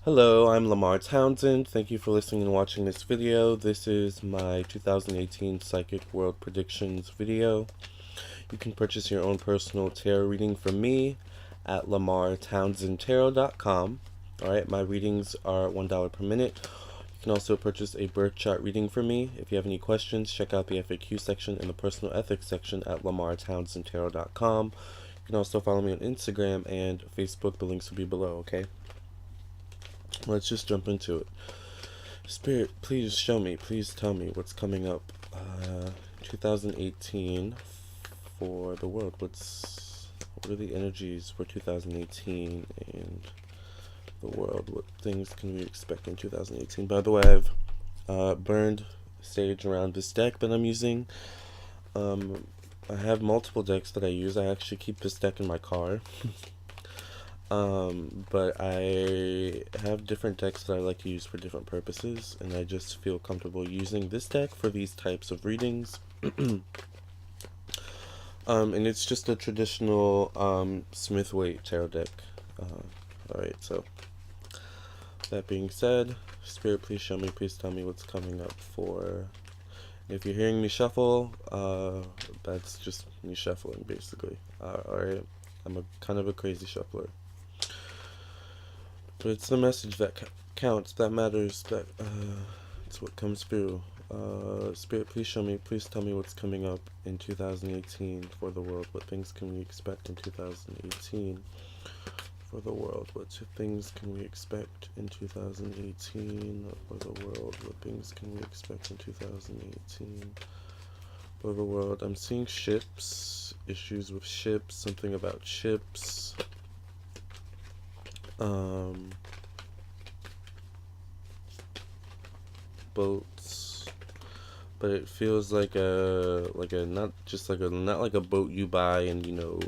Hello, I'm Lamar Townsend. Thank you for listening and watching this video. This is my 2018 Psychic World Predictions video. You can purchase your own personal tarot reading from me at lamartownsendtarot.com. Alright, my readings are $1 per minute. You can also purchase a birth chart reading from me. If you have any questions, check out the FAQ section and the personal ethics section at lamartownsendtarot.com. You can also follow me on Instagram and Facebook. The links will be below, okay? Let's just jump into it. Spirit, please show me, please tell me what's coming up 2018 for the world. What are the energies for 2018 and the world? What things can we expect in 2018? By the way, I've burned sage around this deck that I'm using. I have multiple decks that I use. I actually keep this deck in my car. But I have different decks that I like to use for different purposes, and I just feel comfortable using this deck for these types of readings. And it's just a traditional Smith-Waite tarot deck. Alright, so that being said, Spirit, please show me, please tell me what's coming up for... If you're hearing me shuffle, that's just me shuffling, basically. Alright, I'm kind of a crazy shuffler. But it's the message that counts, that matters, that it's what comes through. Spirit, please show me, please tell me what's coming up in 2018 for the world. What things can we expect in 2018 for the world? What things can we expect in 2018 for the world? What things can we expect in 2018 for the world? I'm seeing ships, issues with ships, something about ships. Boats, but it feels like a not like a boat you buy and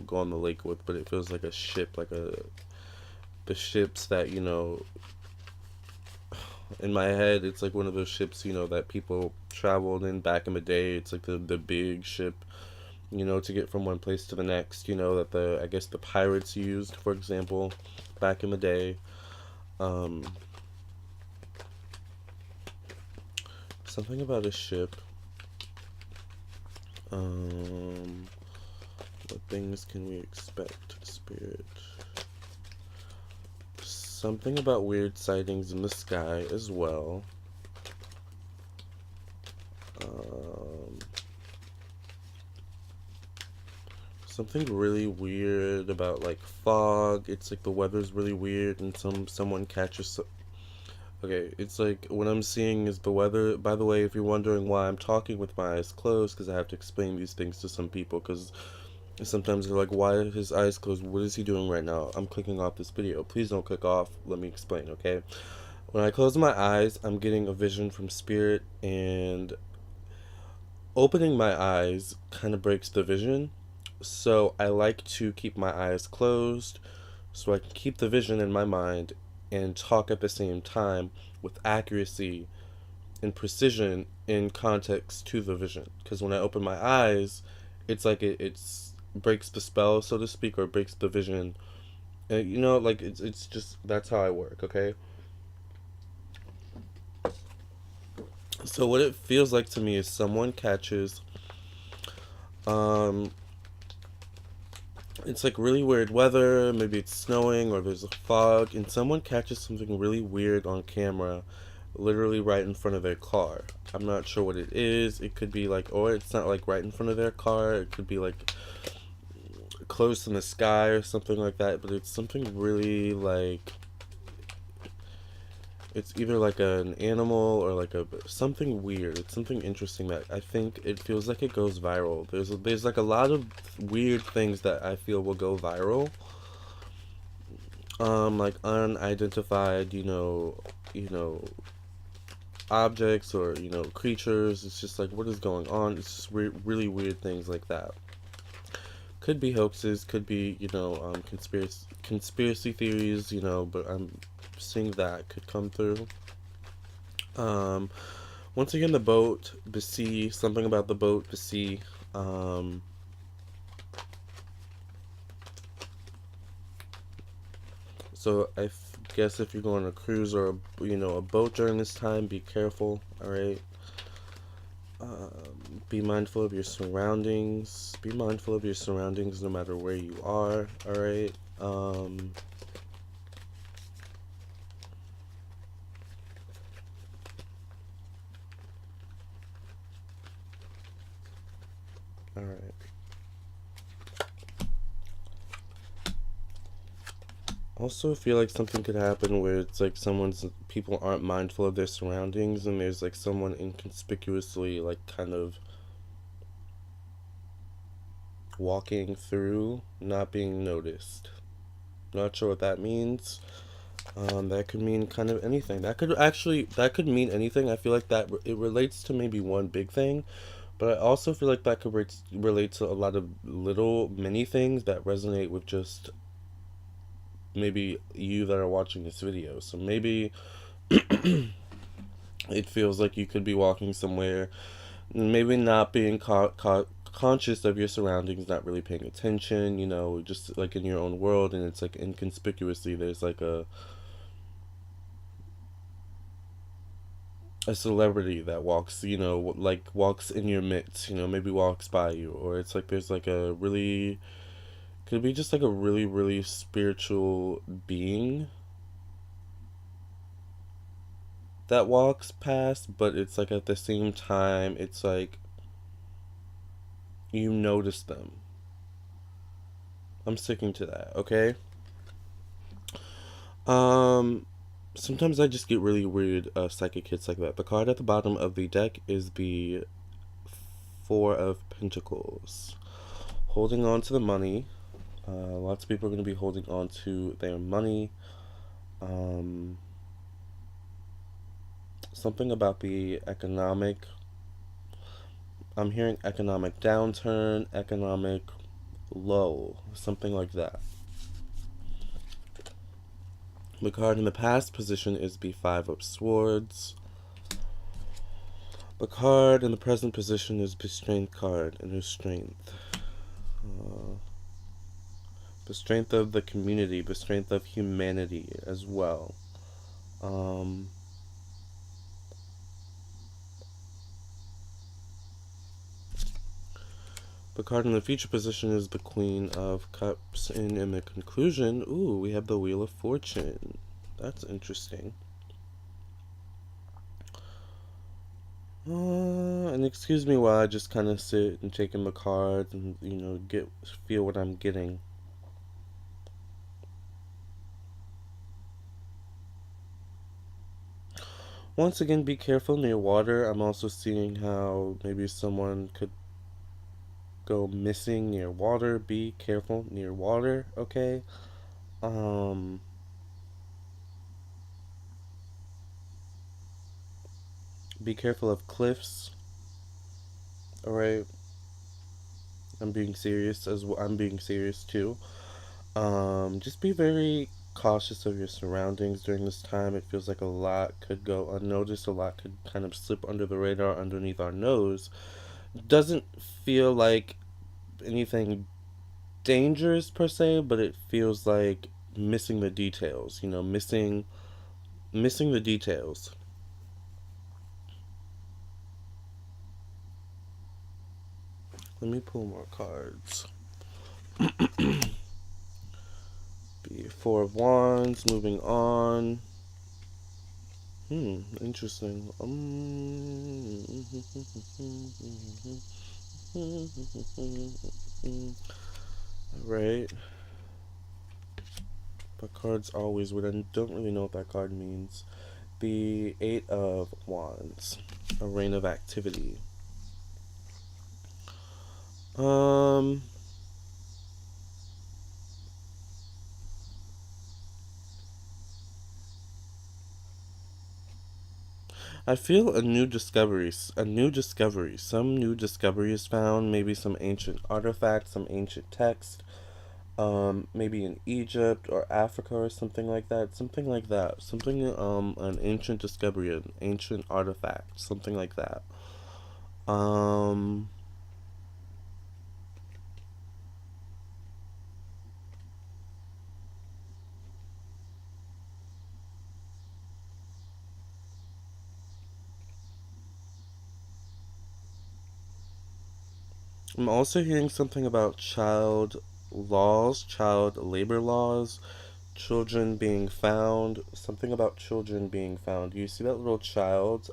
go on the lake with, but it feels like a ship, like the ships that in my head it's like one of those ships that people traveled in back in the day. It's like the big ship to get from one place to the next, that I guess the pirates used, for example, back in the day. Something about a ship. What things can we expect, Spirit? Something about weird sightings in the sky as well. Something really weird about like fog. It's like the weather's really weird and someone catches. Okay, it's like what I'm seeing is the weather. By the way, if you're wondering why I'm talking with my eyes closed, because I have to explain these things to some people, because sometimes they're like, why are his eyes closed? What is he doing right now? I'm clicking off this video. Please don't click off. Let me explain, okay? When I close my eyes, I'm getting a vision from Spirit, and opening my eyes kind of breaks the vision. So I like to keep my eyes closed so I can keep the vision in my mind and talk at the same time with accuracy and precision in context to the vision. Because when I open my eyes, it's like it breaks the spell, so to speak, or breaks the vision. And like it's just, that's how I work, okay? So what it feels like to me is someone catches it's like really weird weather, maybe it's snowing or there's a fog, and someone catches something really weird on camera, literally right in front of their car. I'm not sure what it is. It could be like, or it's not like right in front of their car, it could be like close in the sky or something like that, but it's something really like, it's either like an animal or like something weird. It's something interesting that I think it feels like it goes viral. There's like a lot of weird things that I feel will go viral. Like unidentified, objects or creatures. It's just like, what is going on? It's just really weird things like that. Could be hoaxes, could be conspiracy theories, but I'm seeing that could come through. Once again, the boat, the sea, something about the boat, the sea. So I guess if you're going on a cruise or a boat during this time, be careful. All right. Be mindful of your surroundings. Be mindful of your surroundings no matter where you are. All right. All right. Also, I feel like something could happen where it's like people aren't mindful of their surroundings, and there's like someone inconspicuously like kind of walking through, not being noticed. Not sure what that means. That could mean kind of anything. That could mean anything. I feel like that it relates to maybe one big thing, but I also feel like that could relate to a lot of little mini things that resonate with just maybe you that are watching this video. So maybe it feels like you could be walking somewhere, maybe not being conscious of your surroundings, not really paying attention, just like in your own world, and it's like inconspicuously there's like a celebrity that walks, like walks in your midst, maybe walks by you, or it's like there's like a really, could be just like a really, really spiritual being that walks past, but it's like at the same time, it's like you notice them. I'm sticking to that, okay? Um, Sometimes I just get really weird psychic hits like that. The card at the bottom of the deck is the Four of Pentacles. Holding on to the money. Lots of people are going to be holding on to their money. Um, Something about the economic. I'm hearing economic downturn, economic low, something like that. The card in the past position is the Five of Swords. The card in the present position is the Strength card, inner strength. The strength of the community, the strength of humanity as well. Um, the card in the future position is the Queen of Cups, and in the conclusion, ooh, we have the Wheel of Fortune. That's interesting. And excuse me while I just kind of sit and take in the cards and feel what I'm getting. Once again, be careful near water. I'm also seeing how maybe someone could go missing near water. Be careful near water, okay? Um, be careful of cliffs. All right, I'm being serious as well. I'm being serious too. Just be very cautious of your surroundings during this time. It feels like a lot could go unnoticed. A lot could kind of slip under the radar, underneath our nose. Doesn't feel like anything dangerous per se, but it feels like missing the details. Missing the details. Let me pull more cards. Be Four of Wands, moving on. Interesting. Alright. But cards always would. I don't really know what that card means. The Eight of Wands. A reign of activity. I feel a new discovery. Some new discovery is found. Maybe some ancient artifacts, some ancient text. Maybe in Egypt or Africa or something like that. Something like that. An ancient discovery, an ancient artifact, something like that. Um, I'm also hearing something about child labor laws, children being found, something about children being found. You see that little child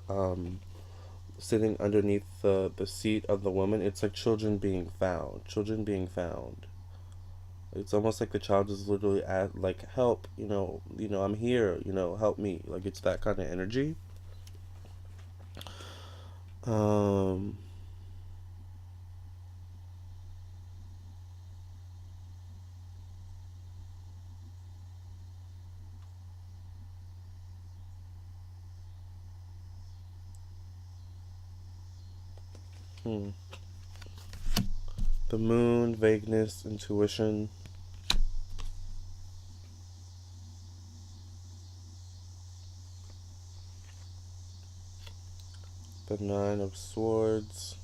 sitting underneath the seat of the woman? It's like children being found. Children being found. It's almost like the child is literally at like help, I'm here, help me. Like it's that kind of energy. Um hmm. The moon, vagueness, intuition, the nine of swords.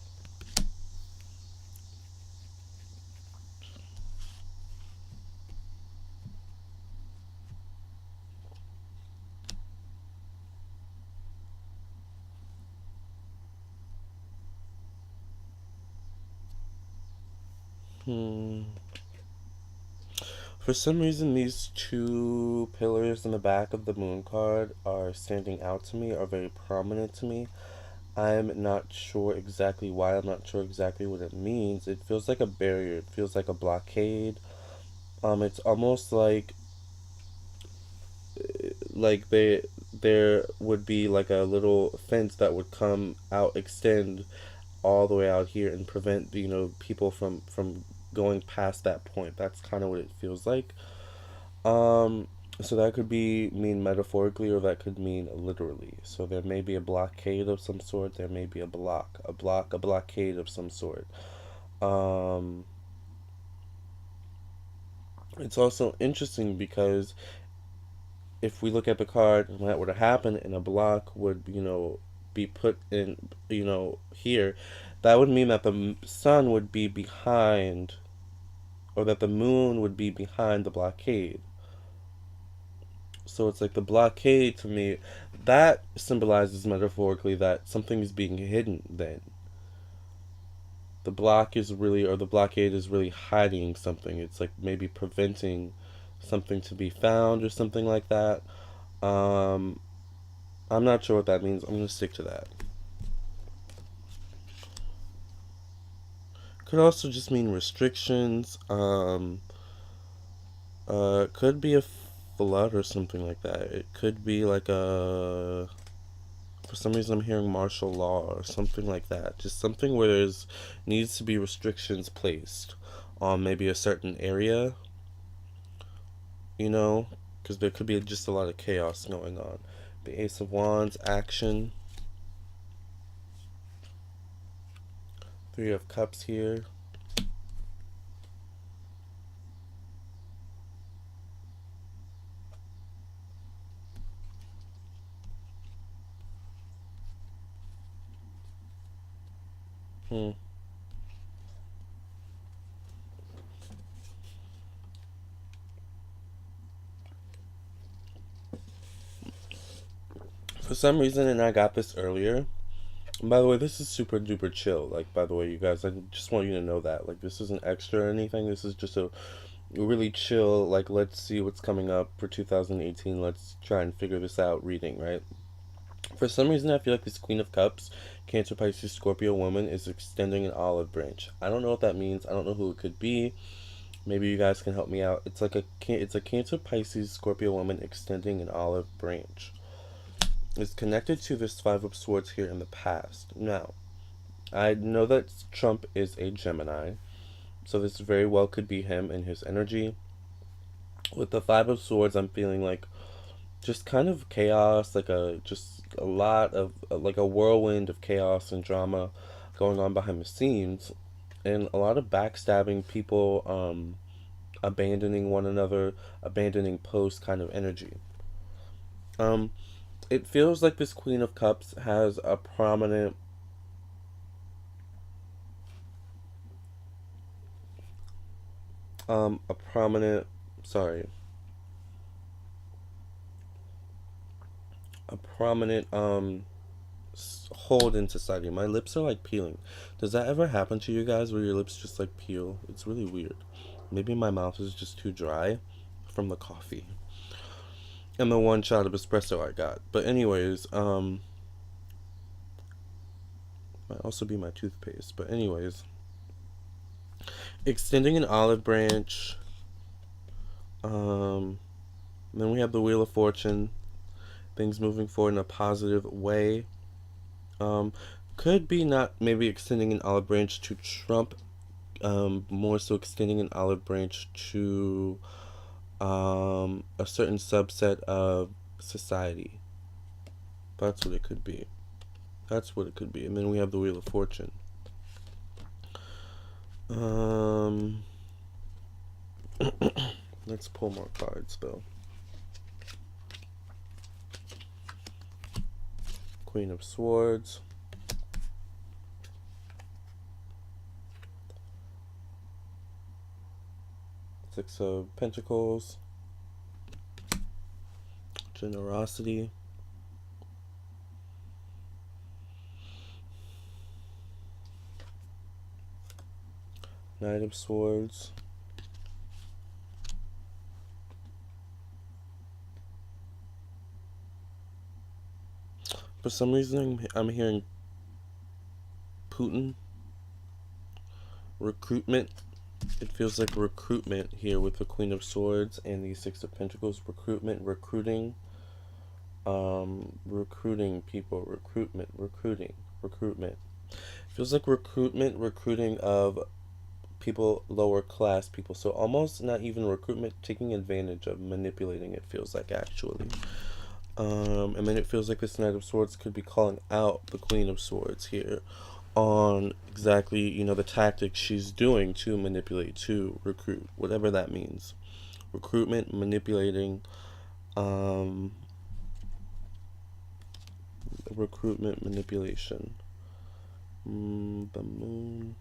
Hmm. For some reason, these two pillars in the back of the moon card are standing out to me, are very prominent to me. I'm not sure exactly why, I'm not sure exactly what it means. It feels like a barrier, it feels like a blockade. It's almost like there would be like a little fence that would come out, extend all the way out here and prevent people from going past that point. That's kind of what it feels like. Um, so that could be mean metaphorically, or that could mean literally. So there may be a blockade of some sort. There may be a blockade of some sort. Um, it's also interesting because if we look at the card and that were to happen, and a block would be put in here, that would mean that the sun would be behind, or that the moon would be behind the blockade. So it's like the blockade to me, that symbolizes metaphorically that something is being hidden then. The block is really, or the blockade is really hiding something. It's like maybe preventing something to be found or something like that. Um, I'm not sure what that means. I'm going to stick to that. Could also just mean restrictions. Could be a flood or something like that. It could be like a, for some reason I'm hearing martial law or something like that. Just something where there's needs to be restrictions placed on maybe a certain area, you know, because there could be just a lot of chaos going on. The Ace of Wands, action. Three of Cups here. Hmm. For some reason, and I got this earlier. And by the way, this is super duper chill. Like, by the way, you guys, I just want you to know that. Like, this isn't extra or anything. This is just a really chill, like, let's see what's coming up for 2018. Let's try and figure this out reading, right? For some reason, I feel like this Queen of Cups, Cancer, Pisces, Scorpio woman is extending an olive branch. I don't know what that means. I don't know who it could be. Maybe you guys can help me out. It's a Cancer, Pisces, Scorpio woman extending an olive branch. It's connected to this Five of Swords here in the past. Now, I know that Trump is a Gemini, so this very well could be him and his energy. With the Five of Swords, I'm feeling like just kind of chaos, like just a lot of like a whirlwind of chaos and drama going on behind the scenes, and a lot of backstabbing, people abandoning one another, abandoning post kind of energy. Um, it feels like this Queen of Cups has a prominent, sorry, a prominent hold in society. My lips are like peeling. Does that ever happen to you guys where your lips just like peel? It's really weird. Maybe my mouth is just too dry from the coffee and the one shot of espresso I got. But anyways, might also be my toothpaste. But anyways, extending an olive branch. Then we have the Wheel of Fortune. Things moving forward in a positive way. Um, could be not maybe extending an olive branch to Trump. More so extending an olive branch to a certain subset of society. That's what it could be. That's what it could be. And then we have the Wheel of Fortune. Let's pull more cards though. Queen of Swords. Six of Pentacles. Generosity. Knight of Swords. For some reason, I'm hearing Putin. Recruitment. It feels like recruitment here with the Queen of Swords and the Six of Pentacles. Recruitment, recruiting. Recruiting people. Recruitment. Feels like recruiting of people, lower class people. So almost not even recruitment, taking advantage of, manipulating, it feels like actually. And then it feels like this Knight of Swords could be calling out the Queen of Swords here on exactly, the tactics she's doing to manipulate, to recruit, whatever that means. Recruitment, manipulating, recruitment, manipulation. The Moon.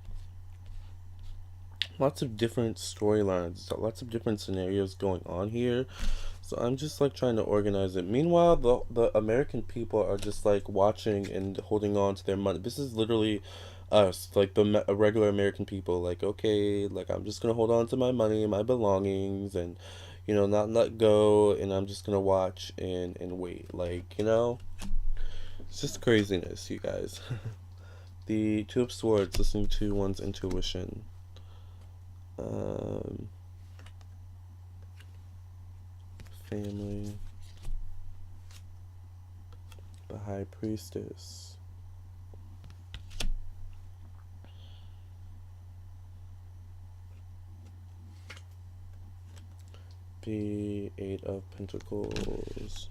Lots of different storylines, lots of different scenarios going on here. So I'm just like trying to organize it. Meanwhile, the American people are just like watching and holding on to their money. This is literally us, like the regular American people. Like, okay, like I'm just gonna hold on to my money, my belongings, and not let go. And I'm just gonna watch and wait. Like, it's just craziness, you guys. The Two of Swords, listening to one's intuition. Family. The High Priestess. The Eight of Pentacles.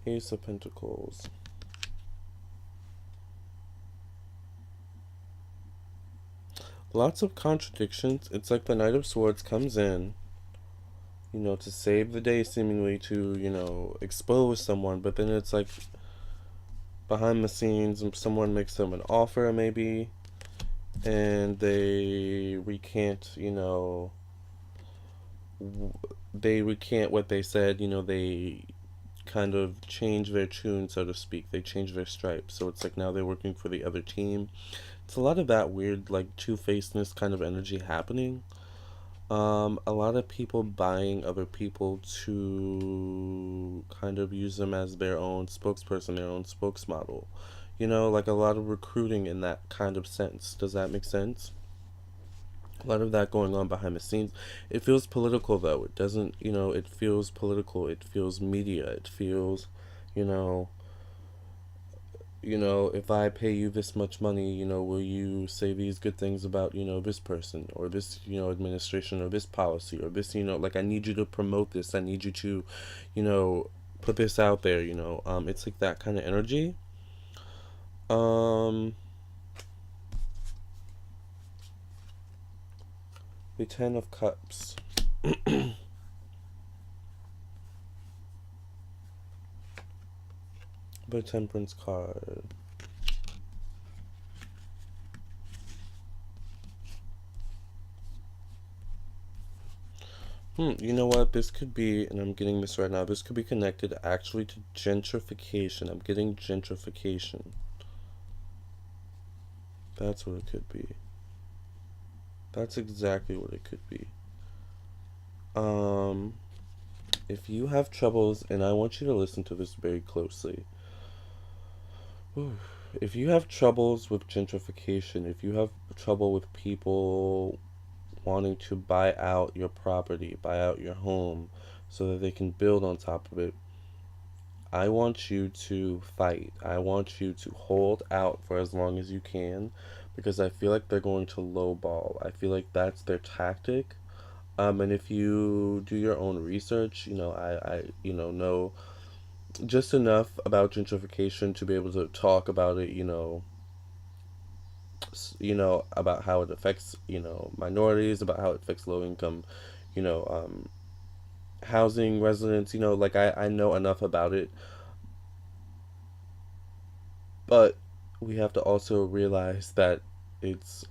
Ace of Pentacles. Lots of contradictions. It's like the Knight of Swords comes in, to save the day, seemingly to, expose someone, but then it's like behind the scenes, someone makes them an offer, maybe, and they recant, they recant what they said, they kind of change their tune, so to speak. They change their stripes. So it's like now they're working for the other team. It's a lot of that weird, like, two-facedness kind of energy happening. A lot of people buying other people to kind of use them as their own spokesperson, their own spokesmodel. Like a lot of recruiting in that kind of sense. Does that make sense? A lot of that going on behind the scenes. It feels political though. It doesn't, it feels political. It feels media. It feels, you know, if I pay you this much money, will you say these good things about, this person or this, administration or this policy or this, like I need you to promote this. I need you to, put this out there, it's like that kind of energy. The Ten of Cups. The Temperance card. You know what? This could be, and I'm getting this right now, this could be connected actually to gentrification. I'm getting gentrification. That's what it could be. That's exactly what it could be. Um, if you have troubles, and I want you to listen to this very closely. Whew. If you have troubles with gentrification, if you have trouble with people wanting to buy out your property, buy out your home, so that they can build on top of it, I want you to fight. I want you to hold out for as long as you can because I feel like they're going to lowball. I feel like that's their tactic. And if you do your own research, know just enough about gentrification to be able to talk about it, about how it affects, minorities, about how it affects low income, you know, um, housing residents, like I know enough about it, but we have to also realize that it's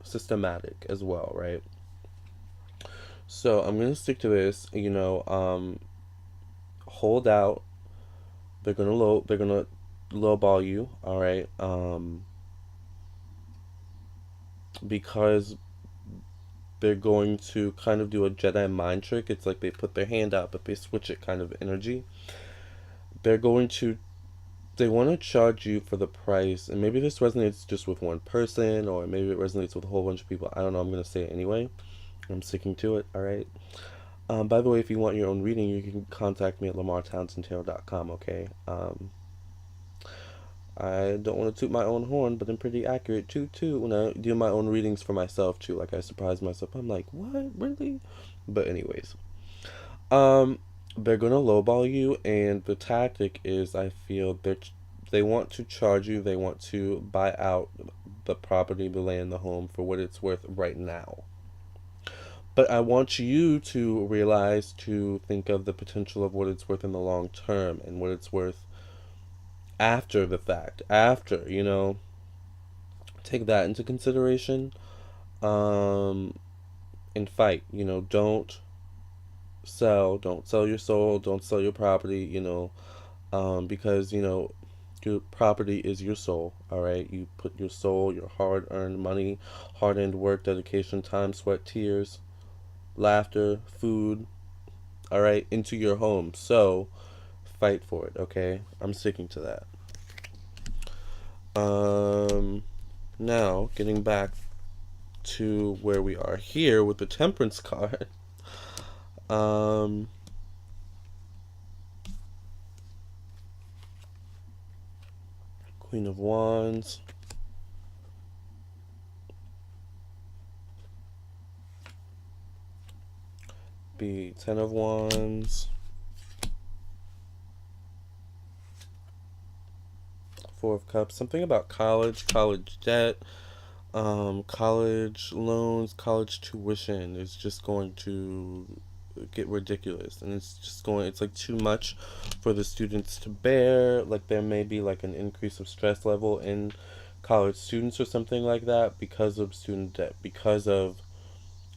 systematic as well, right? So I'm gonna stick to this, hold out. They're gonna lowball you, all right? Because they're going to kind of do a Jedi mind trick. It's like they put their hand out, but they switch it kind of energy. They're going to they want to charge you for the price, and maybe this resonates just with one person, or maybe it resonates with a whole bunch of people. I don't know. I'm gonna say it anyway. I'm sticking to it. All right. By the way, if you want your own reading, you can contact me at lamartownsendtarot.com. Okay. I don't want to toot my own horn, but I'm pretty accurate too. When I do my own readings for myself too, like I surprise myself. I'm like, what, really? But anyways, um, they're gonna lowball you, and the tactic is, I feel they want to charge you. They want to buy out the property, the land, the home for what it's worth right now. But I want you to realize, to think of the potential of what it's worth in the long term and what it's worth after the fact. After, take that into consideration. Um, and fight. Don't sell your soul, don't sell your property. Because your property is your soul. All right, you put your soul, your hard-earned money, hard-earned work, dedication, time, sweat, tears, laughter, food, all right, into your home. So fight for it, okay? I'm sticking to that. Um, Now getting back to where we are here with the Temperance card. Um, Queen of Wands. Be Ten of Wands. Four of Cups. Something about college debt, college loans, college tuition is just going to get ridiculous, and it's like too much for the students to bear. Like there may be like an increase of stress level in college students or something like that because of student debt, because of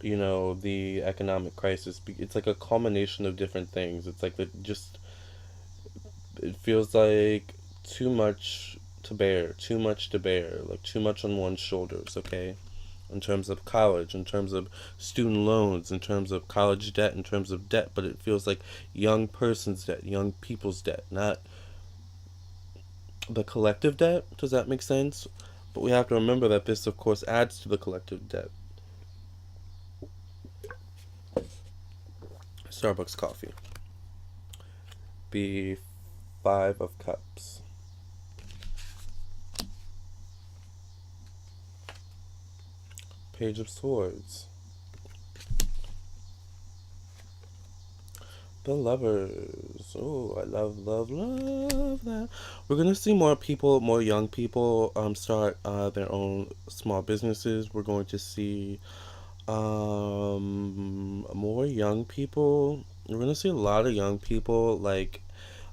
the economic crisis. It's like a culmination of different things. It's like it feels like too much too much to bear, like too much on one's shoulders, okay? In terms of college, in terms of student loans, in terms of college debt, in terms of debt, but it feels like young person's debt, young people's debt, not the collective debt. Does that make sense? But we have to remember that this, of course, adds to the collective debt. Starbucks coffee. Be Five of Cups. Page of Swords. The Lovers. Oh, I love that. We're gonna see more people, more young people, start their own small businesses. We're going to see more young people. We're gonna see a lot of young people, like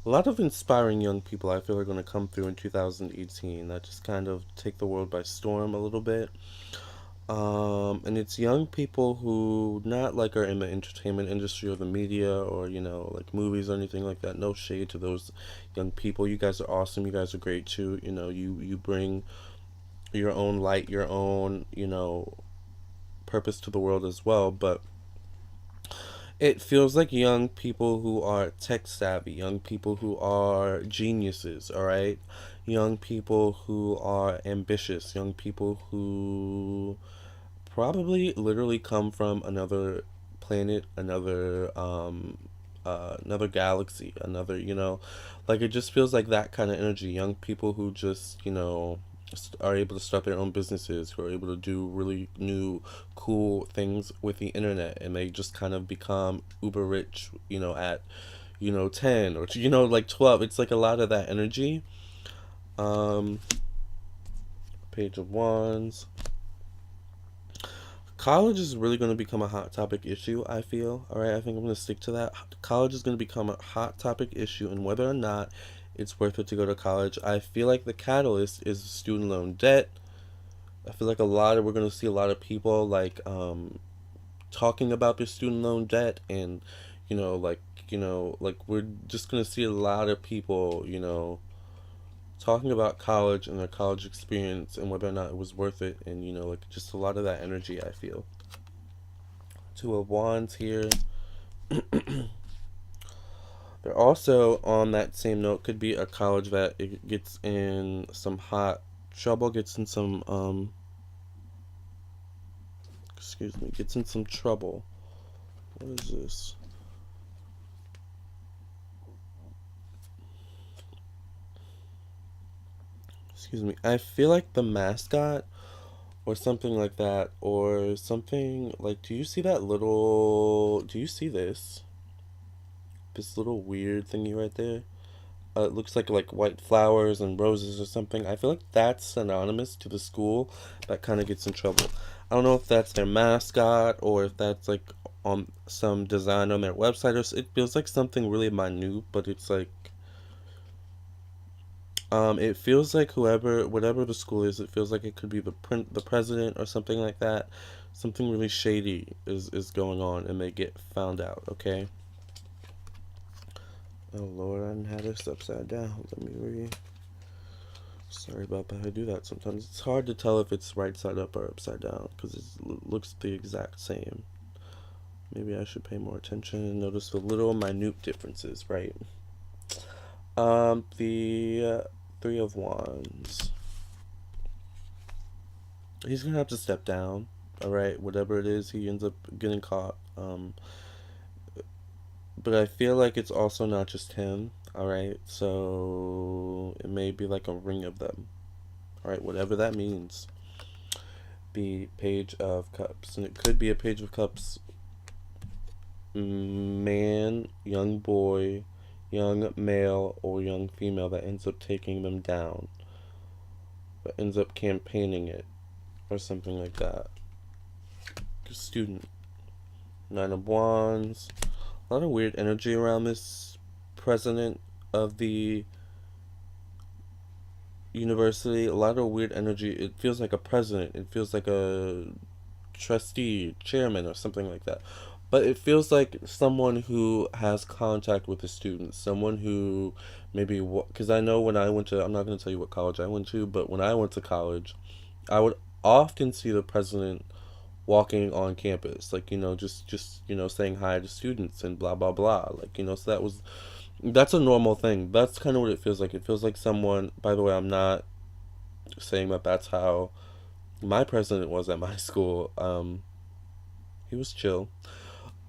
a lot of inspiring young people. I feel are gonna come through in 2018. That just kind of take the world by storm a little bit. And it's young people who not like are in the entertainment industry or the media or like movies or anything like that. No shade to those young people. You guys are awesome. You guys are great too. You bring your own light, your own purpose to the world as well. But it feels like young people who are tech savvy, young people who are geniuses. All right, young people who are ambitious, young people who probably literally come from another planet, another galaxy, another, like it just feels like that kind of energy. Young people who just, are able to start their own businesses, who are able to do really new, cool things with the internet, and they just kind of become uber rich, at, 10 or, like 12. It's like a lot of that energy. Um, Page of Wands. College is really going to become a hot topic issue, I feel. All right, I think I'm going to stick to that. College is going to become a hot topic issue, and whether or not it's worth it to go to college, I feel like the catalyst is student loan debt. I feel like we're going to see a lot of people like talking about their student loan debt, and like we're just going to see a lot of people, talking about college and their college experience and whether or not it was worth it, and like just a lot of that energy, I feel. Two of Wands here. There also, on that same note, could be a college that it gets in some hot trouble, gets in some gets in some trouble. What is this? Excuse me. I feel like the mascot or something like that, or something like, do you see that little, do you see this little weird thingy right there? It looks like white flowers and roses or something. I feel like that's synonymous to the school that kind of gets in trouble. I don't know if that's their mascot or if that's like on some design on their website, or it feels like something really minute, but it's like it feels like whatever the school is, it feels like it could be the president or something like that. Something really shady is going on, and they get found out. Okay. Oh Lord, I didn't have this upside down. Let me read. Sorry about that. I do that sometimes. It's hard to tell if it's right side up or upside down because it looks the exact same. Maybe I should pay more attention and notice the little minute differences, right? The Three of Wands. He's gonna have to step down. All right, whatever it is, he ends up getting caught. But I feel like it's also not just him. All right, so it may be like a ring of them. All right, whatever that means. Be Page of Cups, and it could be a Page of Cups man, young boy, young male, or young female that ends up taking them down, that ends up campaigning it, or something like that. Student. Nine of Wands. A lot of weird energy around this president of the university. A lot of weird energy. It feels like a president. It feels like a trustee, chairman, or something like that. But it feels like someone who has contact with the students, someone who maybe, because I know when I went to, I'm not going to tell you what college I went to, but when I went to college, I would often see the president walking on campus, like just saying hi to students and blah blah blah, like so that's a normal thing. That's kind of what it feels like. It feels like someone. By the way, I'm not saying that that's how my president was at my school. He was chill.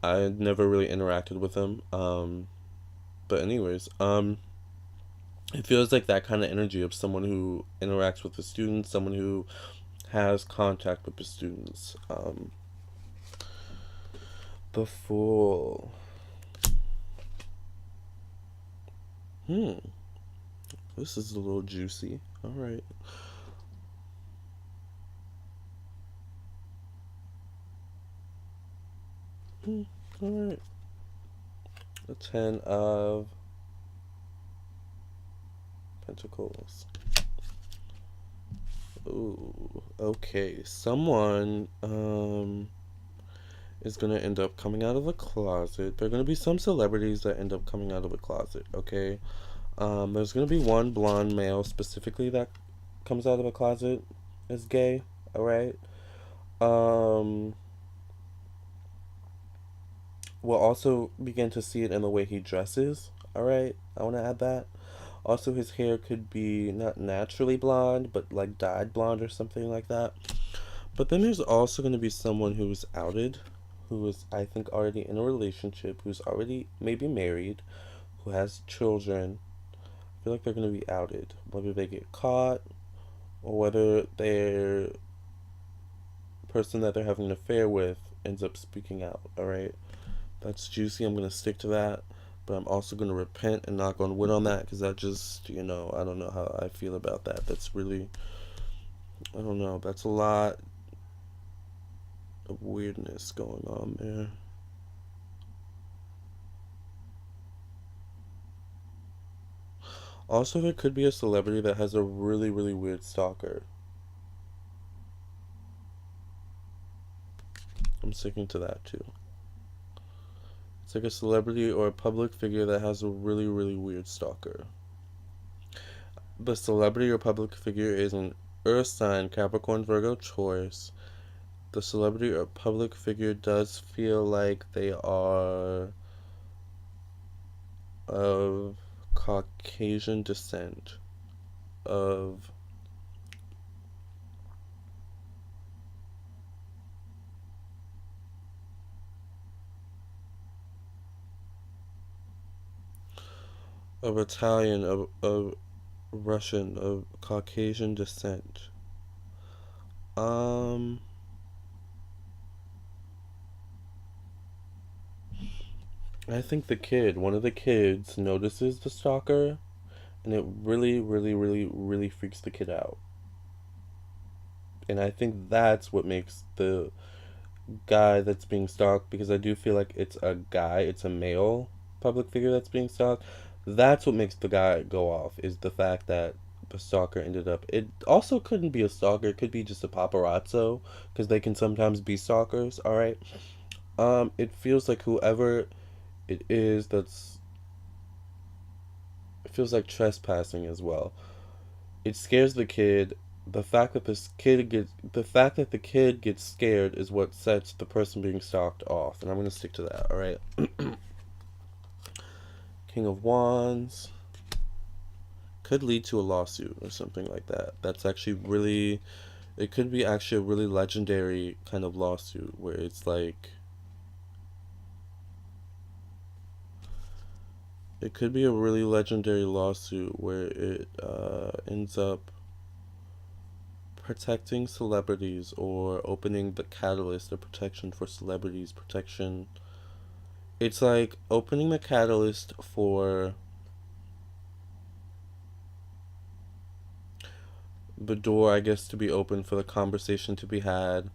I never really interacted with him. But anyways, it feels like that kind of energy of someone who interacts with the students, someone who has contact with the students. The Fool. This is a little juicy. All right. All right. The Ten of Pentacles. Ooh. Okay, someone is gonna end up coming out of the closet. There are gonna be some celebrities that end up coming out of the closet, okay? There's gonna be one blonde male specifically that comes out of the closet as gay, alright? Um, we'll also begin to see it in the way he dresses, alright? I wanna add that. Also, his hair could be not naturally blonde, but like dyed blonde or something like that. But then there's also going to be someone who's outed, who is, I think, already in a relationship, who's already maybe married, who has children. I feel like they're going to be outed, whether they get caught or whether their person that they're having an affair with ends up speaking out. All right, that's juicy. I'm going to stick to that. But I'm also going to repent and knock on wood on that because that just, I don't know how I feel about that. That's really, I don't know. That's a lot of weirdness going on there. Also, there could be a celebrity that has a really, really weird stalker. I'm sticking to that too. It's like a celebrity or a public figure that has a really, really weird stalker. The celebrity or public figure is an Earth sign, Capricorn, Virgo, Taurus. The celebrity or public figure does feel like they are of Caucasian descent, of Italian, of Russian, of Caucasian descent. Um, I think one of the kids, notices the stalker, and it really, really, really, really freaks the kid out. And I think that's what makes the guy that's being stalked, because I do feel like it's a guy, it's a male public figure that's being stalked. That's what makes the guy go off, is the fact that the stalker ended up. It also couldn't be a stalker, it could be just a paparazzo, because they can sometimes be stalkers, alright? It feels like whoever it is that's. It feels like trespassing as well. It scares the kid. The fact that the kid gets scared is what sets the person being stalked off, and I'm gonna stick to that. All right. King of Wands could lead to a lawsuit or something like that. That's actually really. It could be actually a really legendary kind of lawsuit where it's like. It could be a really legendary lawsuit where it ends up protecting celebrities or opening the catalyst of protection for celebrities protection. It's like opening the catalyst for the door, I guess, to be open for the conversation to be had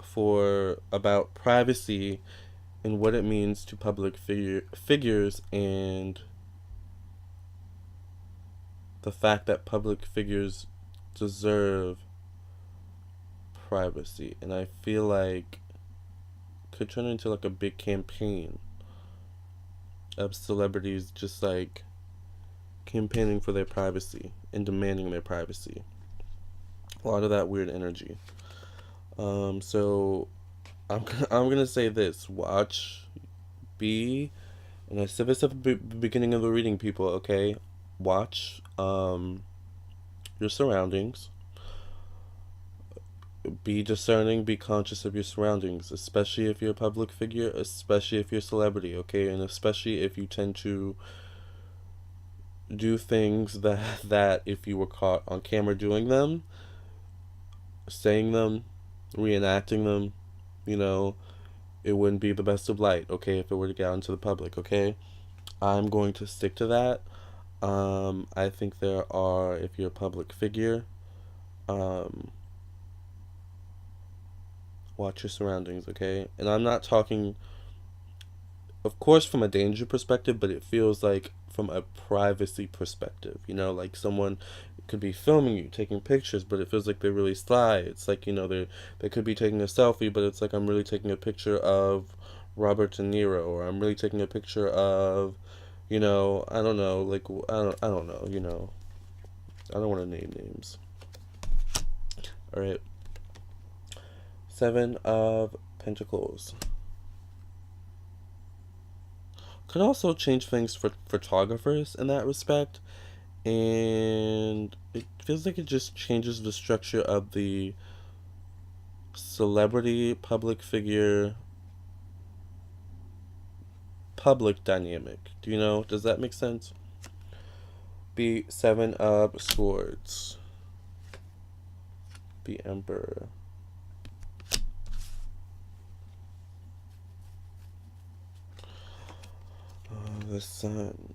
for about privacy and what it means to figures, and the fact that public figures deserve privacy. And I feel like it could turn into like a big campaign of celebrities just like campaigning for their privacy and demanding their privacy. A lot of that weird energy. So I'm gonna say this: watch, be, and I said this at the beginning of the reading, people. Okay, watch your surroundings. Be discerning. Be conscious of your surroundings, especially if you're a public figure, especially if you're a celebrity. Okay, and especially if you tend to do things that if you were caught on camera doing them, saying them, reenacting them, you know, it wouldn't be the best of light, okay, if it were to get out into the public, okay? I'm going to stick to that. I think there are, if you're a public figure, um, watch your surroundings, okay? And I'm not talking, of course, from a danger perspective, but it feels like from a privacy perspective. You know, like someone could be filming you, taking pictures, but it feels like they're really sly. It's like, you know, they could be taking a selfie, but it's like I'm really taking a picture of Robert De Niro, or I'm really taking a picture of, you know, I don't know, like I don't know, you know, I don't want to name names. All right, Seven of Pentacles. Could also change things for photographers in that respect, and it feels like it just changes the structure of the celebrity public figure public dynamic. Do you know? Does that make sense? The Seven of Swords. The Emperor. The Sun.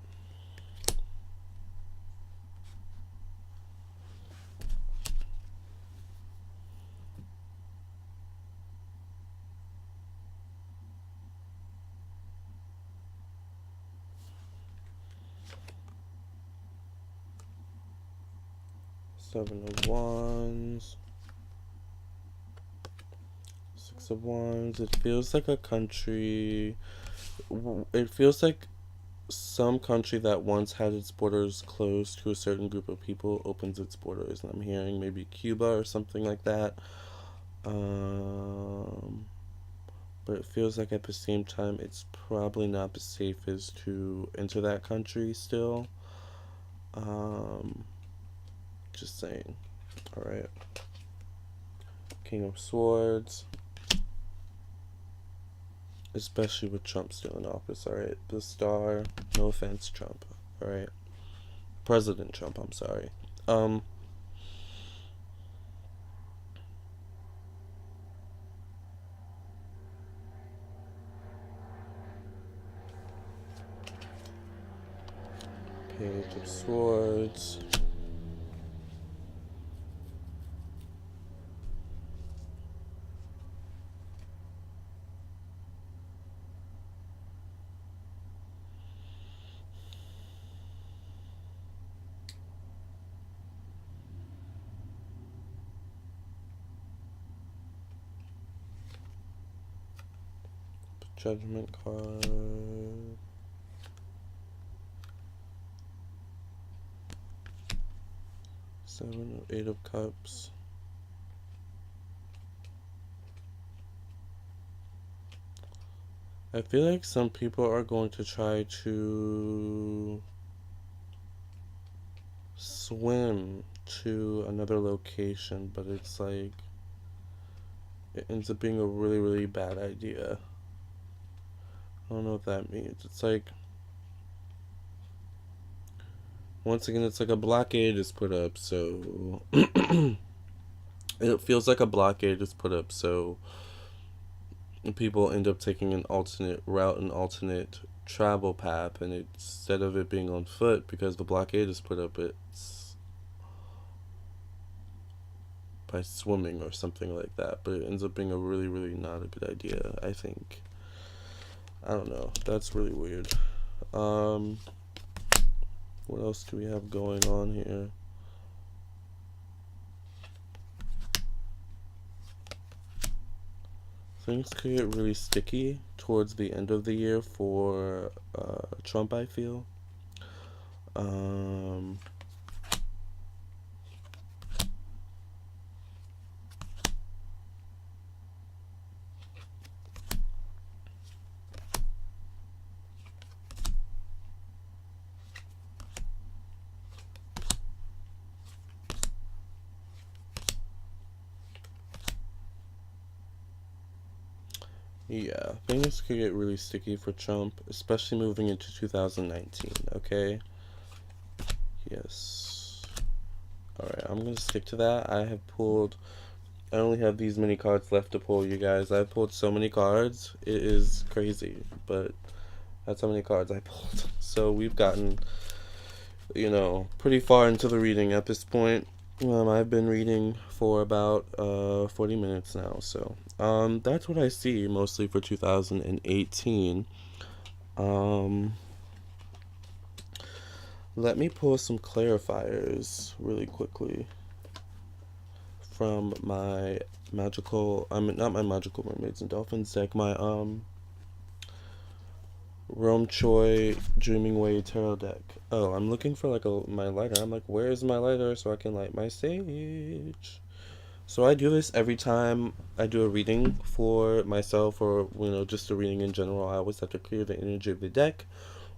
Seven of Wands. Six of Wands. It feels like a country. It feels like some country that once had its borders closed to a certain group of people opens its borders. And I'm hearing maybe Cuba or something like that. But it feels like at the same time it's probably not the safest to enter that country still. Just saying. Alright. King of Swords. Especially with Trump still in office. Alright. The Star. No offense, Trump. Alright. President Trump, I'm sorry. Page of Swords. Judgment card. Seven or Eight of Cups. I feel like some people are going to try to swim to another location, but it's like it ends up being a really, really bad idea. I don't know what that means. It's like, once again, it's like a blockade is put up, so it feels like a blockade is put up, so people end up taking an alternate route, an alternate travel path, and instead of it being on foot, because the blockade is put up, it's by swimming or something like that. But it ends up being a really, really not a good idea, I think. I don't know. That's really weird. What else do we have going on here? Things could get really sticky towards the end of the year for Trump, I feel. Yeah, things could get really sticky for Trump, especially moving into 2019, okay? Yes. Alright, I'm gonna stick to that. I only have these many cards left to pull, you guys. I've pulled so many cards, it is crazy, but that's how many cards I pulled. So we've gotten, you know, pretty far into the reading at this point. I've been reading for about 40 minutes now, so that's what I see mostly for 2018. Let me pull some clarifiers really quickly from my magical, I mean, not my magical mermaids and dolphins deck, my Rome Choi Dreaming Way tarot deck. Oh, I'm looking for like my lighter. I'm like, where's my lighter so I can light my sage? So I do this every time I do a reading for myself, or just a reading in general. I always have to clear the energy of the deck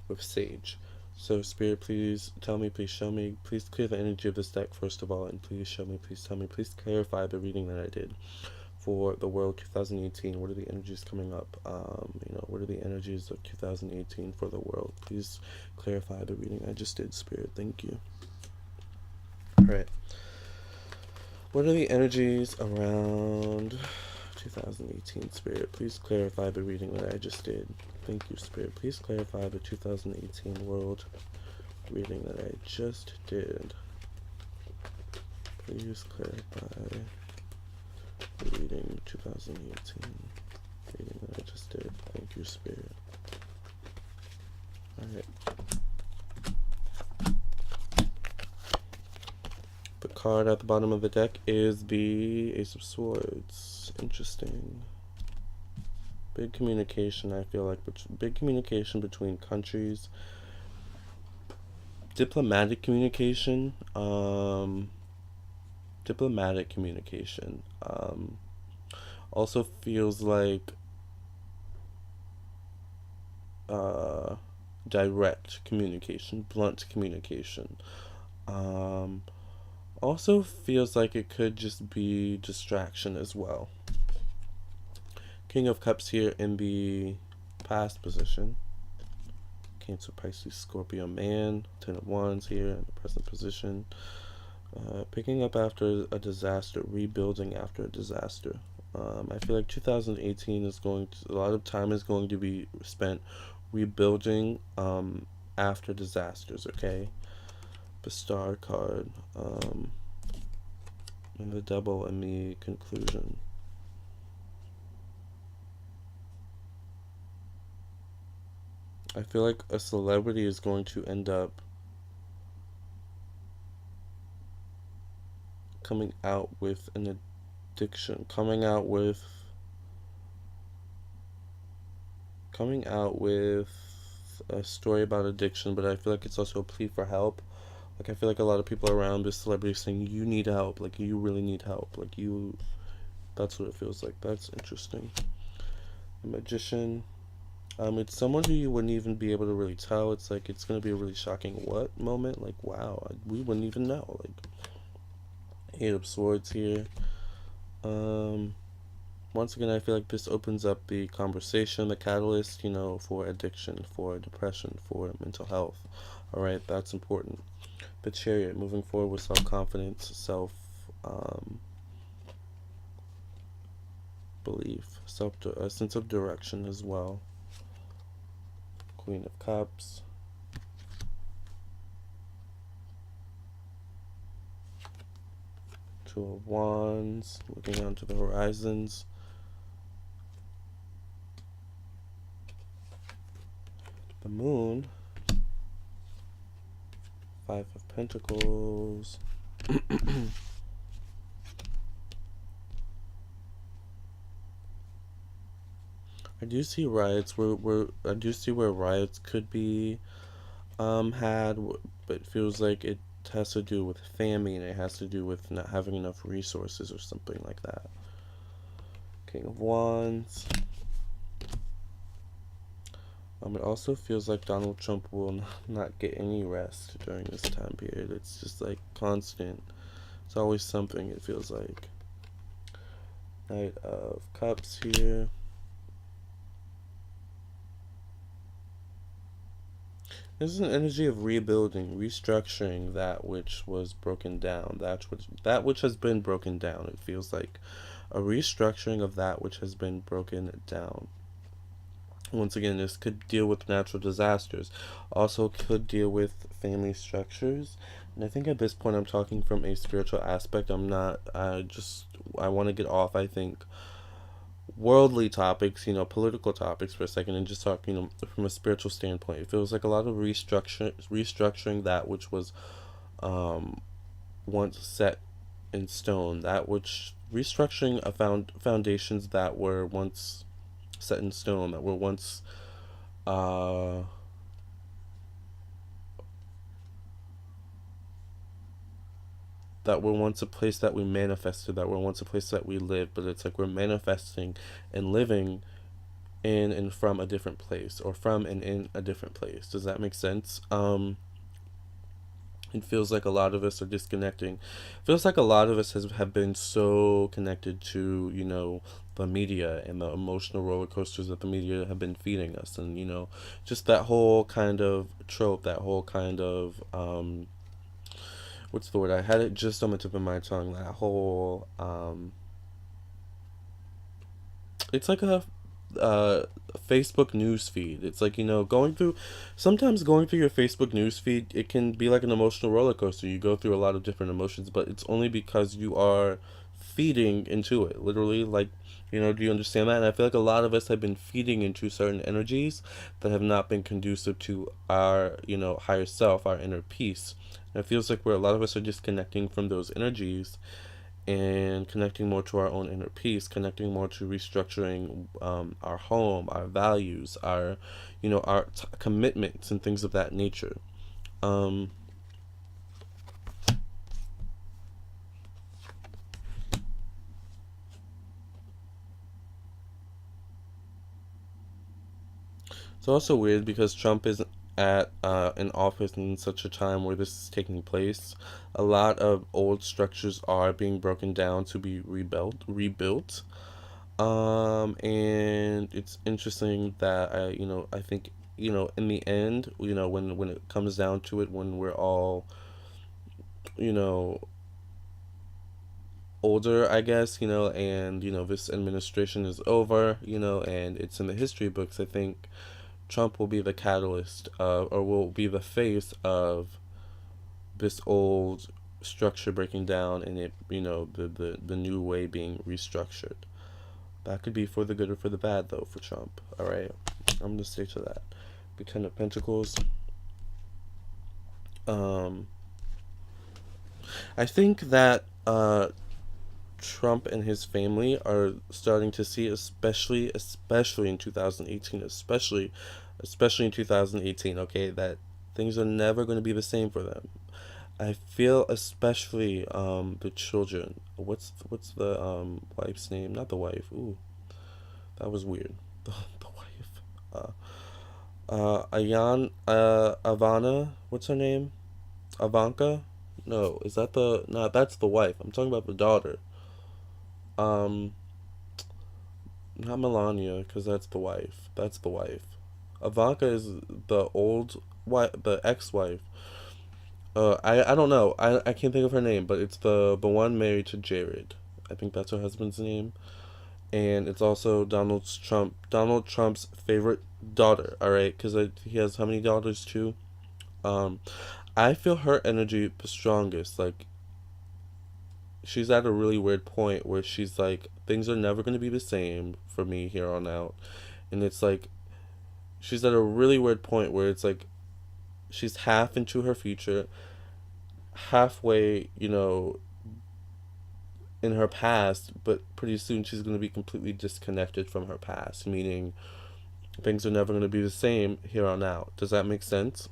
with sage. So Spirit, please tell me, please show me, please clear the energy of this deck first of all, and please show me, please tell me, please clarify the reading that I did for the world 2018. What are the energies coming up? What are the energies of 2018 for the world? Please clarify the reading I just did, Spirit. Thank you. All right. What are the energies around 2018, Spirit? Please clarify the reading that I just did. Thank you, Spirit. Please clarify the 2018 world reading that I just did. Please clarify the reading 2018 reading that I just did. Thank you, Spirit. Alright. The card at the bottom of the deck is the Ace of Swords. Interesting. Big communication, I feel like. Big communication between countries. Diplomatic communication. Diplomatic communication. Also feels like direct communication, blunt communication. Also feels like it could just be distraction as well. King of Cups here in the past position. Cancer, Pisces, Scorpio, man. Ten of Wands here in the present position. Picking up after a disaster, rebuilding after a disaster. I feel like 2018 is a lot of time is going to be spent rebuilding after disasters, okay? The Star card, and the Devil in the conclusion. I feel like a celebrity is going to end up coming out with an addiction, coming out with a story about addiction, but I feel like it's also a plea for help. Like, I feel like a lot of people around this celebrity saying, you need help, like, you really need help, like, that's what it feels like. That's interesting. The Magician, it's someone who you wouldn't even be able to really tell. It's like, it's going to be a really shocking what moment, like, wow, we wouldn't even know, like, Eight of Swords here. Once again, I feel like this opens up the conversation, the catalyst, for addiction, for depression, for mental health. All right, that's important. The Chariot, moving forward with self-confidence, belief, a sense of direction as well. Queen of Cups. Two of Wands, looking onto the horizons. The Moon. Five of Pentacles. I do see riots I do see where riots could be had, but it feels like it has to do with famine. It has to do with not having enough resources or something like that. King of Wands. It also feels like Donald Trump will not get any rest during this time period. It's just like constant. It's always something, it feels like. Knight of Cups here. This is an energy of rebuilding, restructuring that which was broken down, that which has been broken down. It feels like a restructuring of that which has been broken down. Once again, this could deal with natural disasters, also could deal with family structures. And I think at this point I'm talking from a spiritual aspect. I want to get off, I think, worldly topics, political topics for a second, and just talk, from a spiritual standpoint. It feels like a lot of restructuring that which was um, once set in stone, that which restructuring foundations that were once set in stone, that were once uh, a place that we manifested, that were once a place that we lived, but it's like we're manifesting and living in and from a different place, or from and in a different place. Does that make sense? It feels like a lot of us are disconnecting. It feels like a lot of us have been so connected to, the media and the emotional roller coasters that the media have been feeding us. And, just that whole kind of trope, that whole kind of, what's the word? I had it just on the tip of my tongue. That whole, it's like a Facebook news feed. It's like, sometimes going through your Facebook news feed, it can be like an emotional roller coaster. You go through a lot of different emotions, but it's only because you are feeding into it. Literally, like, do you understand that? And I feel like a lot of us have been feeding into certain energies that have not been conducive to our, higher self, our inner peace. And it feels like a lot of us are disconnecting from those energies and connecting more to our own inner peace, connecting more to restructuring our home, our values, our commitments and things of that nature. Um, it's also weird because Trump is at in office in such a time where this is taking place. A lot of old structures are being broken down to be rebuilt. And it's interesting that I think, in the end, when it comes down to it, when we're all, you know, older, I guess, and, this administration is over, and it's in the history books, I think Trump will be the catalyst, or will be the face of this old structure breaking down, and it, the new way being restructured. That could be for the good or for the bad, though, for Trump. All right, I'm gonna stick to that. The Ten of Pentacles. Um, I think that Trump and his family are starting to see, especially in 2018, especially in 2018. Okay, that things are never going to be the same for them. I feel especially the children. What's the wife's name? Not the wife. Ooh, that was weird. The wife. Ivana. What's her name? Ivanka. No, is that the? No, that's the wife. I'm talking about the daughter. Um, Not Melania, because that's the wife. That's the wife. Ivanka is the old wife, the ex-wife. I don't know. I can't think of her name, but it's the one married to Jared. I think that's her husband's name, and it's also Donald Trump's favorite daughter. All right, because he has how many daughters too? Um, I feel her energy the strongest. Like, she's at a really weird point where she's like, things are never going to be the same for me here on out. And it's like, she's at a really weird point where it's like, she's half into her future, halfway, in her past, but pretty soon she's going to be completely disconnected from her past, meaning things are never going to be the same here on out. Does that make sense?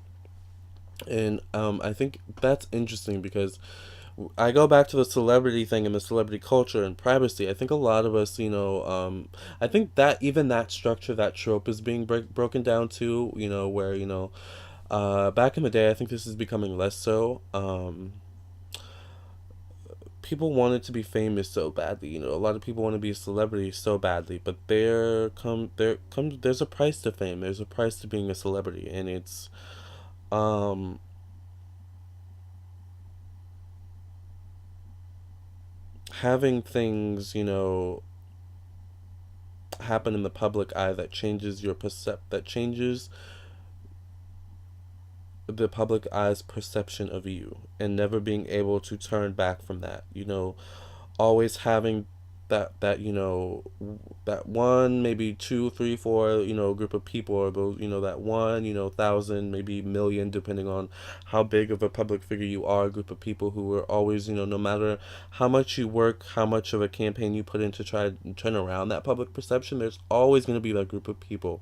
And I think that's interesting because I go back to the celebrity thing and the celebrity culture and privacy. I think a lot of us, I think that even that structure, that trope is being broken down too, where, back in the day, I think this is becoming less so. People wanted to be famous so badly, a lot of people want to be a celebrity so badly, but there's a price to fame, there's a price to being a celebrity, and it's, um, having things, happen in the public eye that changes that changes the public eye's perception of you, and never being able to turn back from that, always having that that one, maybe two, three, four, group of people, or those, that one, thousand, maybe million, depending on how big of a public figure you are, a group of people who are always, no matter how much you work, how much of a campaign you put in to try to turn around that public perception, there's always going to be that group of people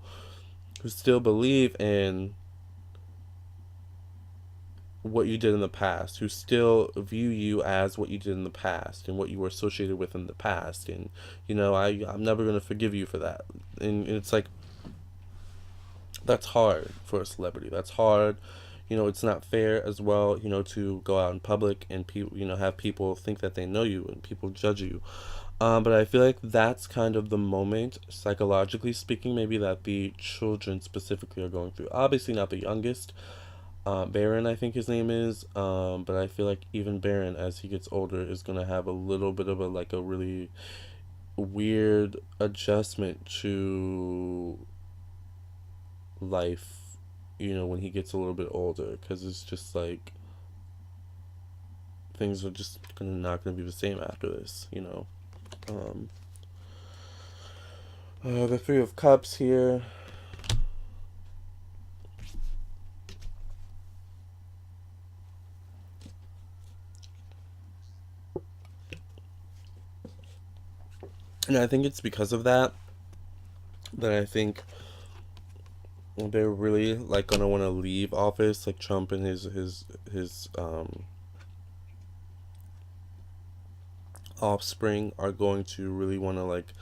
who still believe in what you did in the past, who still view you as what you did in the past and what you were associated with in the past. And, I'm never going to forgive you for that. And it's like, that's hard for a celebrity. That's hard. It's not fair as well, to go out in public and people, have people think that they know you and people judge you. But I feel like that's kind of the moment, psychologically speaking, maybe that the children specifically are going through. Obviously, not the youngest, Baron, I think his name is. But I feel like even Baron, as he gets older, is gonna have a little bit of a really weird adjustment to life. When he gets a little bit older, because it's just like things are just not gonna be the same after this. Um, the Three of Cups here. And I think it's because of that I think they're really like gonna want to leave office, like Trump and his offspring are going to really want to like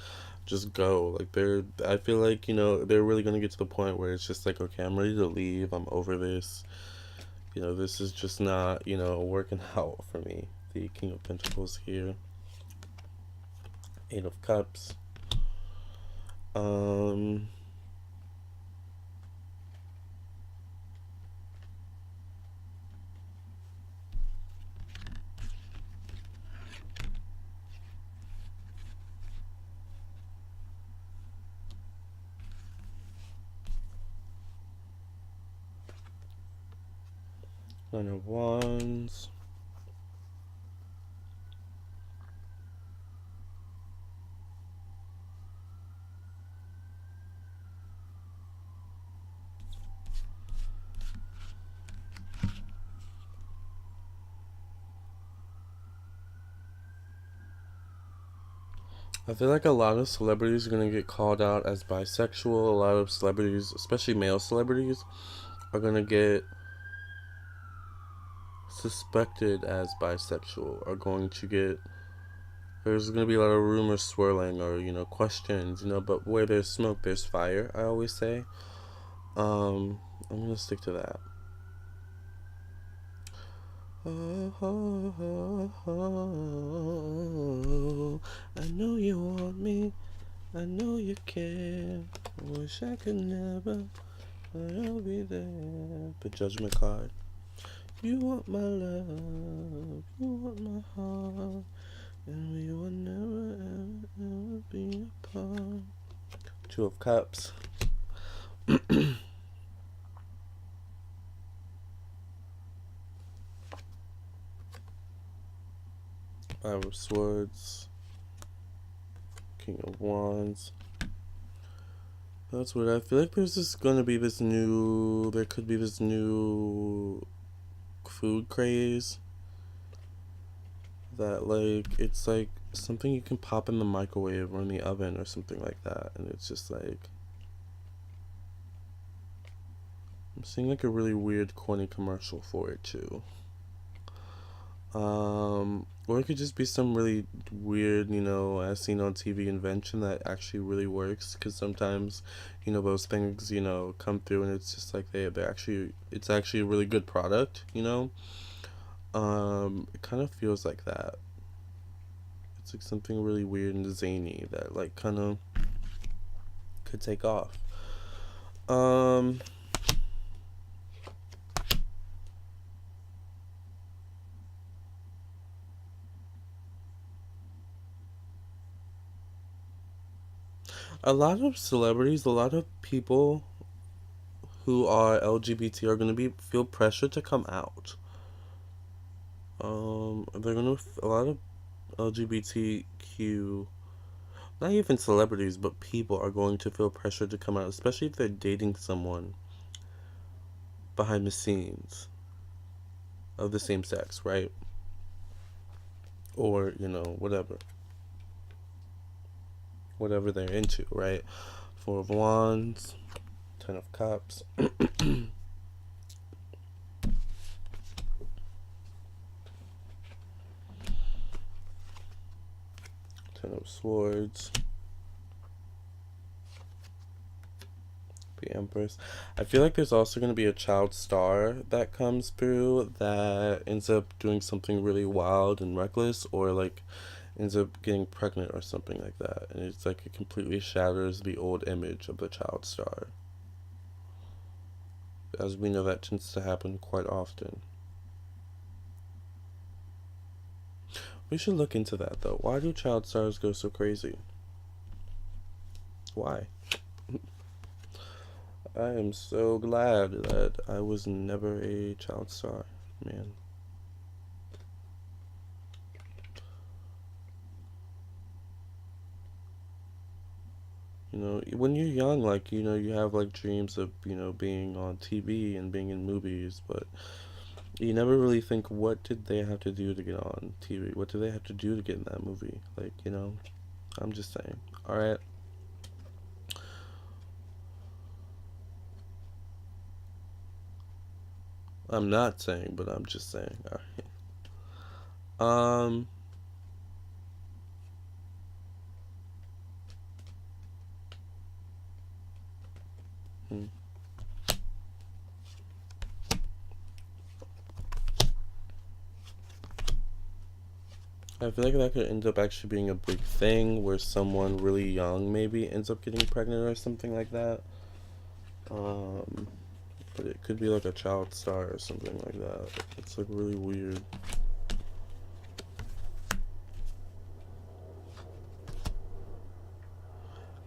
just go. Like I feel like they're really gonna get to the point where it's just like, okay, I'm ready to leave. I'm over this. This is just not working out for me. The King of Pentacles here, Eight of Cups. Um, Nine of Wands. I feel like a lot of celebrities are gonna get called out as bisexual. A lot of celebrities, especially male celebrities, are gonna get suspected as bisexual. Are going to get There's gonna be a lot of rumors swirling, or questions. But where there's smoke, there's fire, I always say. I'm gonna stick to that. Oh, oh, oh, oh, I know you want me. I know you care. I wish I could never, but I'll be there. The Judgment card. You want my love. You want my heart. And we will never, ever, ever be apart. Two of Cups. Five of Swords. King of Wands. That's what I feel like. There could be this new food craze that it's like something you can pop in the microwave or in the oven or something like that, and it's just like, I'm seeing like a really weird corny commercial for it too. Or it could just be some really weird, as seen on TV invention that actually really works. Because sometimes, those things, come through and it's just like it's actually a really good product. It kind of feels like that. It's like something really weird and zany that like kind of could take off. A lot of celebrities, a lot of people who are LGBT are going to feel pressure to come out. They're going to, a lot of LGBTQ not even celebrities, but people are going to feel pressure to come out, especially if they're dating someone behind the scenes of the same sex, right? Or, whatever they're into, right? Four of Wands, Ten of Cups, Ten of Swords, the Empress. I feel like there's also going to be a child star that comes through that ends up doing something really wild and reckless, or like ends up getting pregnant or something like that. And it's like it completely shatters the old image of the child star. As we know, that tends to happen quite often. We should look into that though. Why do child stars go so crazy? Why? I am so glad that I was never a child star, man. When you're young, like, you have like dreams of, being on TV and being in movies, but you never really think, what did they have to do to get on TV? What do they have to do to get in that movie? Like, I'm just saying. All right. I'm not saying, but I'm just saying. All right. Hmm. I feel like that could end up actually being a big thing where someone really young maybe ends up getting pregnant or something like that. Um, but it could be like a child star or something like that. It's like really weird.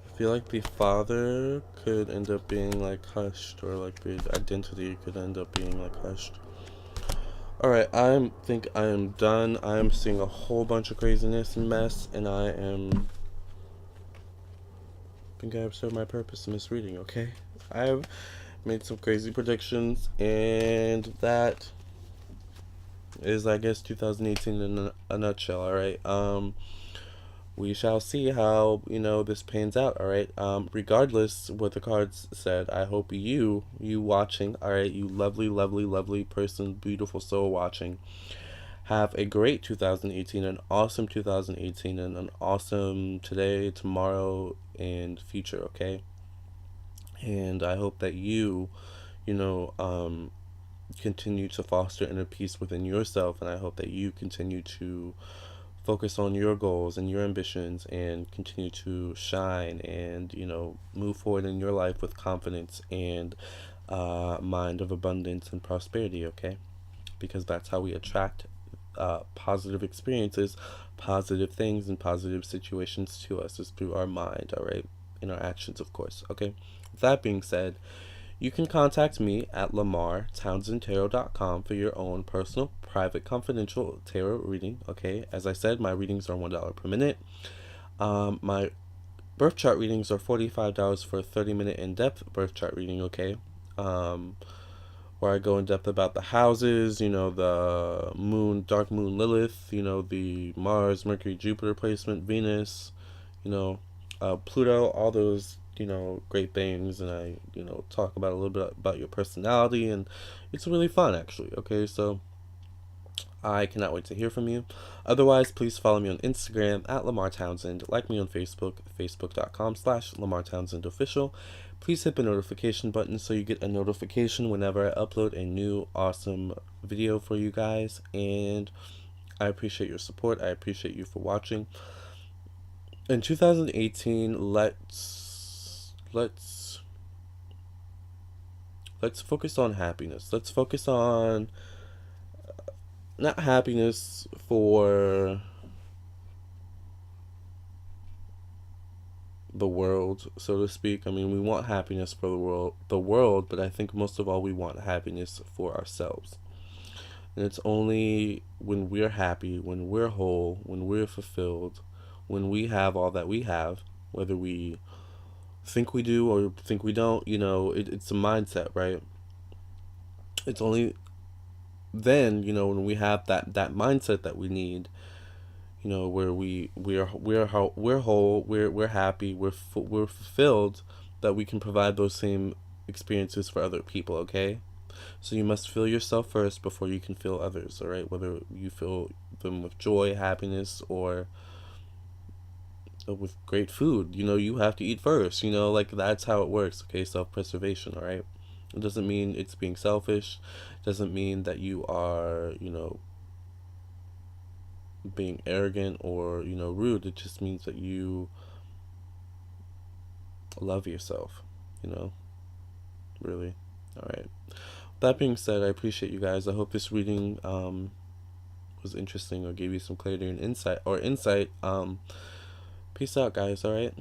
I feel like the father could end up being like hushed, or like the identity could end up being like hushed. All right, I think I am done. I am seeing a whole bunch of craziness and mess, and think I have served my purpose in this reading. Okay, I have made some crazy predictions, and that is, I guess, 2018 in a nutshell. All right. We shall see how this pans out. All right. Regardless what the cards said, I hope you watching, all right, you lovely, lovely, lovely person, beautiful soul watching, have a great 2018, an awesome 2018, and an awesome today, tomorrow, and future. Okay. And I hope that you know, continue to foster inner peace within yourself, and I hope that you continue to focus on your goals and your ambitions and continue to shine and move forward in your life with confidence and mind of abundance and prosperity. Okay, because that's how we attract positive experiences, positive things, and positive situations to us, is through our mind. All right, in our actions, of course. Okay, with that being said, you can contact me at lamartownsendtarot.com for your own personal, private, confidential tarot reading. Okay, as I said, my readings are $1 per minute. My birth chart readings are $45 for a 30-minute in-depth birth chart reading. Okay, where I go in depth about the houses, the moon, dark moon Lilith, the Mars, Mercury, Jupiter placement, Venus, you know, Pluto, all those, great things. And I, talk about a little bit about your personality, and it's really fun, actually. Okay, so I cannot wait to hear from you. Otherwise, please follow me on Instagram at Lamar Townsend. Like me on Facebook, facebook.com/Lamar Townsend Official. Please hit the notification button so you get a notification whenever I upload a new awesome video for you guys. And I appreciate your support. I appreciate you for watching. In 2018, let's focus on happiness. Let's focus on not happiness for the world, so to speak. I mean, we want happiness for the world, but I think most of all we want happiness for ourselves. And it's only when we're happy, when we're whole, when we're fulfilled, when we have all that we have, whether we think we do or think we don't, it's a mindset, right? It's only then, when we have that mindset that we need, where we're whole, we're happy, we're fulfilled, that we can provide those same experiences for other people. Okay, so you must fill yourself first before you can fill others. All right, whether you fill them with joy, happiness, or with great food, you have to eat first. Like that's how it works. Okay, self-preservation. All right, it doesn't mean it's being selfish. It doesn't mean that you are being arrogant or rude. It just means that you love yourself, you know really. All right, that being said, I appreciate you guys. I hope this reading was interesting or gave you some clarity and insight. Peace out, guys. All right.